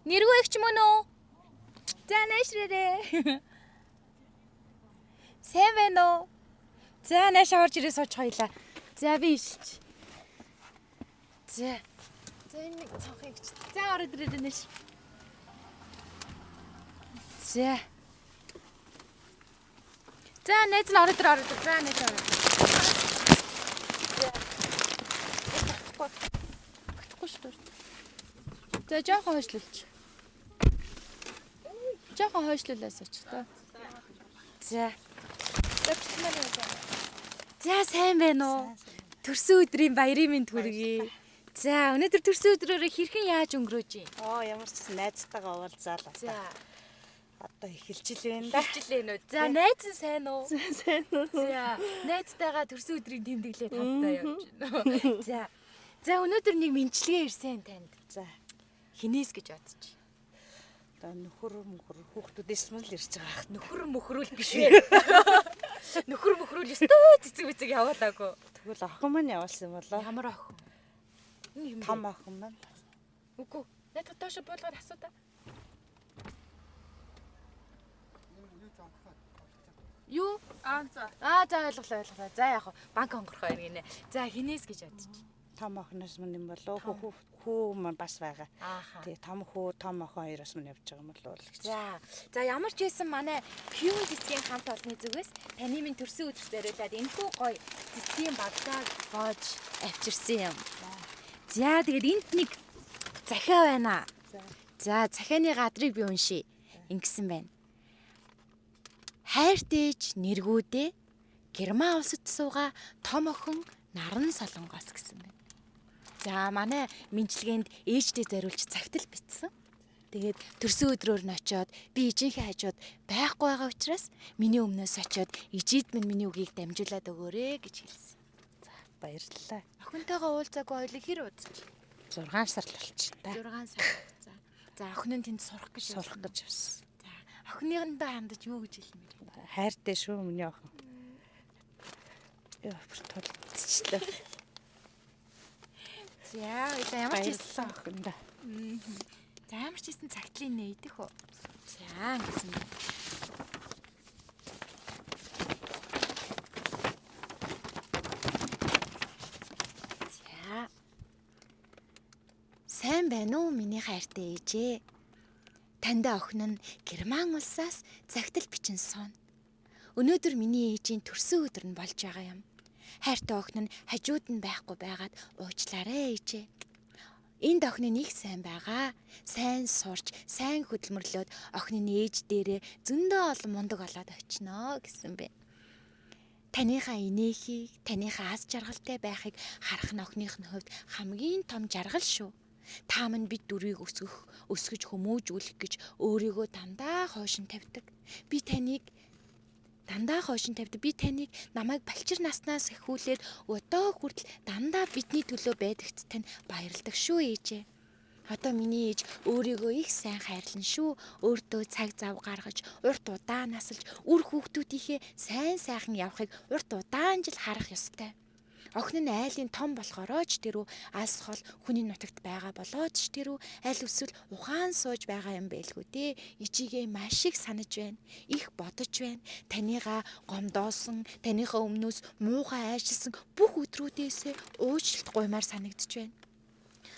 Нэргүй их ч мөн үү? За наашрээрээ. Сайн байна уу? За наашаа орж ирээ сууж хоёлаа. За би ишч. За. За энэ нэг цонхыг ч. За ороод ирээ нааш. За. За найз нь ороод ир. За найз ороод. За. Багтахгүй шүү дээ. За жоохон хойшлуулч. Жоохон хойшлуулаас очих та. За. За сайн байна уу? Төрсөн өдрийн баярын мэнд хүргэе. За өнөөдөр төрсөн өдрөөрөө хэрхэн яаж өнгөрөөж юм? Ямар ч найзтайгаа уулзаалаа. За. Одоо эхэлж л байна да. Эхэлж л байна уу? За найз нь сайн уу? Сайн уу? За найзтайгаа төрсөн өдрийн тэмдэглээд хамтдаа явж байна. За. За өнөөдөр нэг мэнчилгээ ирсэн танд. За. Хинээс гэж бодож. Нөхөр хүүхдүүдээс мэл ирж байгаа. Нөхөр мөхрүүл биш вэ? Нөхөр мөхрүүл өстөө цэцэг яваалаагүй. Тэгвэл охин маань явуулсан юм болоо. Ямар охин? Том охин маань. Үгүй. Надад доош буулгаад асуу та. Юу? За ойлголоо. За яах вэ? Банк онгорхоо иргэнэ. За хинээс гэж бодож. Том охиноос мань юм болоо. Хүү маань бас байгаа. Тэгээ том охин хоёроос мань явж байгаа юм болоо л гэж. За ямар ч байсан манай Q цэцгийн хамт олонны зүгээс таны минь төрсөн өдөр зориулаад энэхүү гоё цэцгийн багтааг гоож авчирсан юм. За тэгээд энд нэг захиа байна. За захианы гадрыг би уншия. Ингэсэн байна. Хайрт ээж нэргүүдээ Герман улсад суугаа том охин наран солонгоос гэсэн байна. За манай мэнчилгээнд ээждээ зориулж цагтл бичсэн. Тэгээд төрсөн өдрөөр нь очиод би ижийнхээ хажууд байхгүй байгаа учраас миний өмнөөс очиод ижид минь миний үгийг дамжуулаад өгөөрэй гэж хэлсэн. За баярлалаа. Охинтойгоо уулзаагүй ойлог хэр уудчих? 6 сар л болчихно та. 6 сар. За охин нь тэнд сурах гэж явсан. За охиныгондоо хандаж юу гэж хэлмээр юм? Хайртай шүү миний охин. Яа бүртол цэчлээ. За ямар ч хэлсэн охин да. За ямар ч хэлсэн цагтлын нээдэх үү? За гэсэн. За. Сайн байна уу миний хайртай ээжээ? Тандаа охин нь Герман улсаас цагтл бичин суун. Өнөөдөр миний ээжийн төрсөн өдөр нь болж байгаа юм. Хайртай охин нь хажууд нь байхгүй байгаад уучлаарай ээжээ. Энд охин нь их сайн байгаа. Сайн сурч, сайн хөдөлмөрлөөд охин нь ээж дээрээ зөндөө олон мундаг болоод очиноо гэсэн бэ. Таныхаа инээхийг, таныхаа аз жаргалтай байхыг харах нь охиных нь хувьд хамгийн том жаргал шүү. Та минь бид дүрийг өсгөж хүмүүжүүлэх гэж өөрийгөө дандаа хойшин тавьдаг. Би таныг намайг балчир наснаас эхүүлээд одоо хүртэл дандаа бидний төлөө байдагт тань баярладаг шүү ээжээ. Одоо миний ээж өөрийгөө их сайн хайрлана шүү. Өөртөө цаг зав гаргаж, урт удаан насалж, үр хүүхдүүдийнхээ сайн сайхан явахыг урт удаан жил харах ёстой. Охин нь айлын том болохоороо ч тэрүү алс хол хүний нутагт байгаа болоод ч тэрүү аль эсвэл ухаан сууж байгаа юм байлгүй дээ. Ижигээ маш их санаж байна. Их бодож байна. Таныгаа гомдоосон, таныхаа өмнөөс муухай айшилсан бүх өдрүүдээсээ уучлалт гуймаар санагдж байна.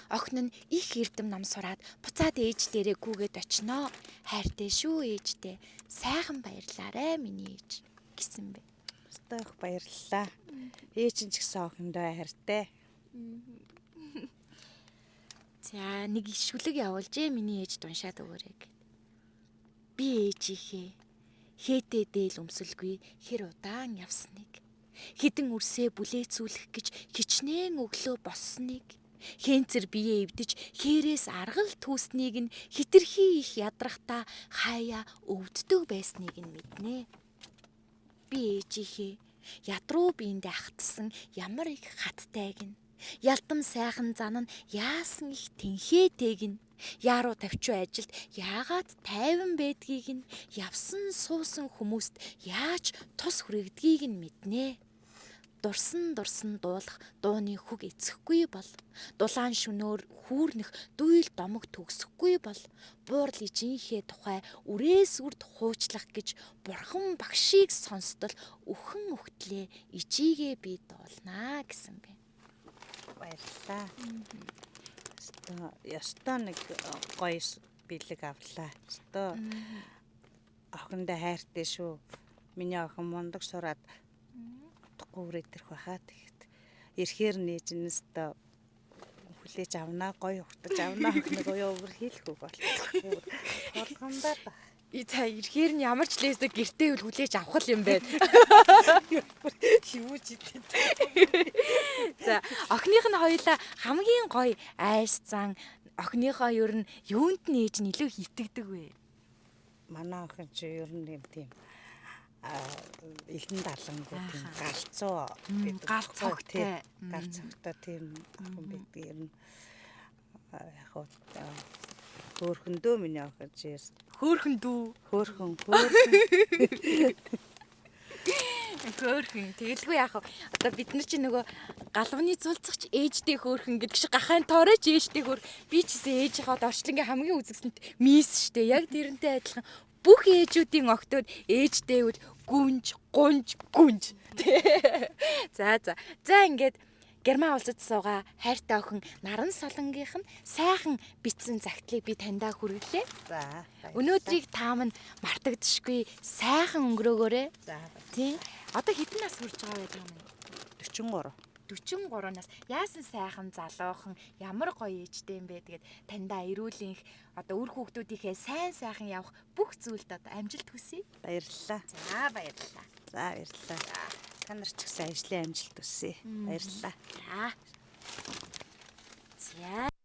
Охин нь их эрдэм ном сураад буцаад ээж дээрээ гүгээд очиноо. Хайртай шүү ээжтэй. Сайхан баярлаарай миний ээж гэсэн бэ. Их баярлалаа. Ээж нь ч гэсэн охиндоо хайртай. За нэг ишвэлэг явуулж миний ээж уншаад өгөөрэй гэв. Би ээжийнхээ хээтэй дээл өмсөлгүй хэр удаан явсныг, хідэн үрсээ бүлээцүүлэх гэж хичнээн өглөө боссныг, хэнцэр биеэ эвдэж хээрээс аргал түүснийг нь хитрхи их ядрахтаа хаяа өвддөг байсныг нь мэднэ. Би ээжийнхээ ядруу биендээ ахтсан ямар их хаттайг нь, ялтам сайхан зан нь яасан их тэнхээтэйг нь, яаруу тавчуу ажилд яагаад тайван байдгийг нь, явсан суусан хүмүүст яаж тус хүрэгдгийг нь мэднэ. дурсан дуулах дууны хөг эцэхгүй бол дулаан шөнөөр хүүрнэх дуйл домог төгсөхгүй бол буурал ижийнхээ тухай үрээс үрд хуучлах гэж бурхан багшийг сонстол үхэн өгтлээ ижигээ би дуулнаа гэсэн бэ. Баярлалаа. Ёстой нэг гоё бэлэг авлаа. Ёстой охиндоо хайртай шүү. Миний охин мундаг сураад гүүрээд ирэх байхаа тэгэхэд ирэхээр нээж нэстэ хүлээж авнаа гоё уртаж авнаа гэх нэг өөр хийлэхгүй бол болгондоо За ирэхээр нь ямар ч лээсээ гэртээ үл хүлээж авах юм байна. юу ч идэв. За охиных нь хоёулаа хамгийн гоё айс зан охиныхоо ер нь юунд нээж нь илүү хитэгдэг вэ? Манай охин чи ер нь юм тийм элен далангуу тийм галцуу гэдэг гал цогтой гал цогтой тийм охин байдаг ер нь яг хөөхөндөө миний охин чи Хөөхөн дүү. хөөхөн Хөөхөн. Тэгэлгүй яах вэ? Одоо бид нар чи нөгөө галвны цулцагч ээжтэй хөөхөн гэдэг шиг гахайн тооройч ээжтэй хөөх. Би ч гэсэн ээжийнхээ орчлонгийн хамгийн үзэгсэнт мисс штэ. Яг тэрнтэй адилхан бүх ээжүүдийн огтуд ээжтэй үл гүнж. За ингээд Герман улсад суугаа хайртай охин Наран Солонгийнх нь сайхан бичсэн загтлыг би таньдаа хүргэлээ. За. Өнөөдрийг тааман мартагдашгүй сайхан өнгөрөөгөөрэй. За. Тийм. Одоо хэдэн нас хүрч байгаа вэ тааман? 43. 43 нас. Яасан сайхан залуухан ямар гоё ээжтэй юм бэ? Тэгээд таньдаа эрүүлэнх одоо үр хүүхдүүдийнхээ сайхан явах бүх зүйлд одоо амжилт хүсье. Баярлалаа. За баярлалаа. За баярлалаа. Та нар ч гэсэн ажлын амжилт хүсье. Баярлалаа. За.